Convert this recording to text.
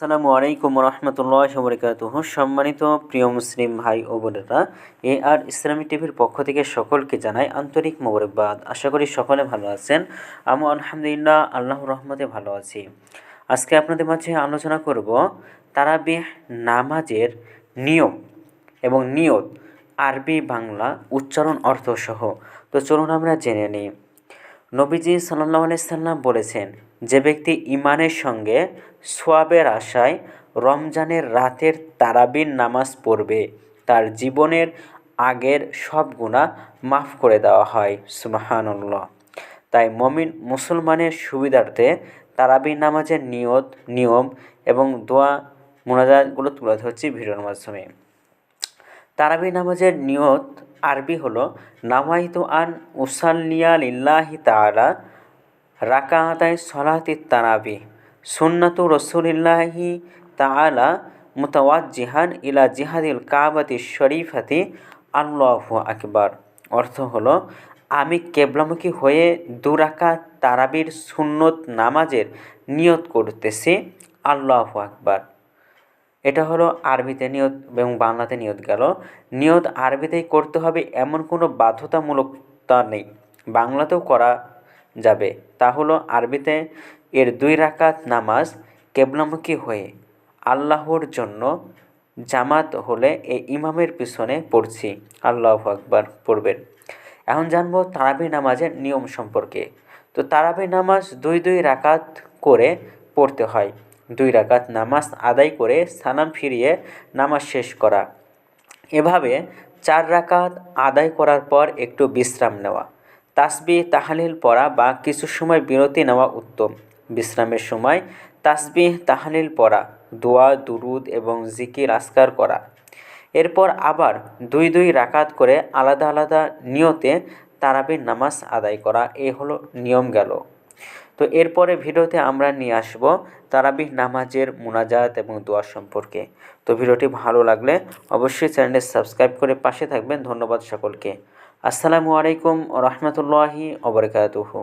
আসসালামু আলাইকুম রহমতুল্লাহ বরকাতুহু। সম্মানিত প্রিয় মুসলিম ভাই ও বোনেরা, আর ইসলামী টিভির পক্ষ থেকে সকলকে জানাই আন্তরিক মোবারকবাদ। আশা করি সকলে ভালো আছেন। আমি আলহামদুলিল্লাহ আল্লাহর রহমতে ভালো আছি। আজকে আপনাদের মাঝে আলোচনা করব তারাবিহ নামাজের নিয়ম এবং নিয়ত, আরবি বাংলা উচ্চারণ অর্থসহ। তো চলুন আমরা জেনে নিই। নবীজি সাল্লাল্লাহু আলাইহি সাল্লাম বলেছেন, যে ব্যক্তি ঈমানের সঙ্গে সওয়াবের আশায় রমজানের রাতের তারাবির নামাজ পড়বে, তার জীবনের আগের সব গুনাহ মাফ করে দেওয়া হয়। সুবহানাল্লাহ। তাই মুসলমানের সুবিধার্থে তারাবির নামাজের নিয়ত, নিয়ম এবং দোয়া মুনাজাতগুলো তুলে ধরছি ভিডিওর মাধ্যমে। তারাবি নামাজের নিয়ত আরবি হলো নাওয়াইতু আন উসাল্লিয়া লিল্লাহি তাআলা রাকাতাই সলাতিত তারাবি সুন্নাতু রাসূলিল্লাহি তাআলা মুতাওয়াজ্জিহান ইলা জিহাদিল কাবাতি শরীফাতি আল্লাহু আকবার। অর্থ হলো, আমি কেবলামুখী হয়ে 2 রাকাত তারাবির সুন্নত নামাজের নিয়ত করতেছি। আল্লাহু আকবার। এটা হলো আরবিতে নিয়ত এবং বাংলাতে নিয়ত গেল। নিয়ত আরবিতেই করতে হবে এমন কোনো বাধ্যতামূলকতা নেই, বাংলাতেও করা যাবে। তা হলো আরবিতে এর 2 রাকাত নামাজ কেবলামুখী হয়ে আল্লাহর জন্য জামাত হলে এই ইমামের পিছনে পড়ছি। আল্লাহু আকবার পড়বেন। এখন জানবো তারাবি নামাজের নিয়ম সম্পর্কে। তো তারাবি নামাজ 2 রাকাত করে পড়তে হয়। 2 রাকাত নামাজ আদায় করে সালাম ফিরিয়ে নামাজ শেষ করা। এভাবে 4 রাকাত আদায় করার পর একটু বিশ্রাম নেওয়া, তাসবিহ তাহলিল পড়া বা কিছু সময় বিরতি নেওয়া উত্তম। বিশ্রামের সময় তাসবিহ তাহলিল পড়া, দোয়া দুরুদ এবং জিকির আজকার করা। এরপর আবার 2 রাকাত করে আলাদা আলাদা নিয়তে তারাবির নামাজ আদায় করা। এ হলো নিয়ম গেল। তো এরপরে ভিডিওতে আমরা নিয়ে আসব তারাবিহ নামাজের মুনাজাত এবং দোয়া সম্পর্কে। তো ভিডিওটি ভালো লাগলে অবশ্যই চ্যানেলটি সাবস্ক্রাইব করে পাশে থাকবেন। ধন্যবাদ সকলকে। আসসালামু আলাইকুম ওয়া রাহমাতুল্লাহি ওয়া বারাকাতুহু।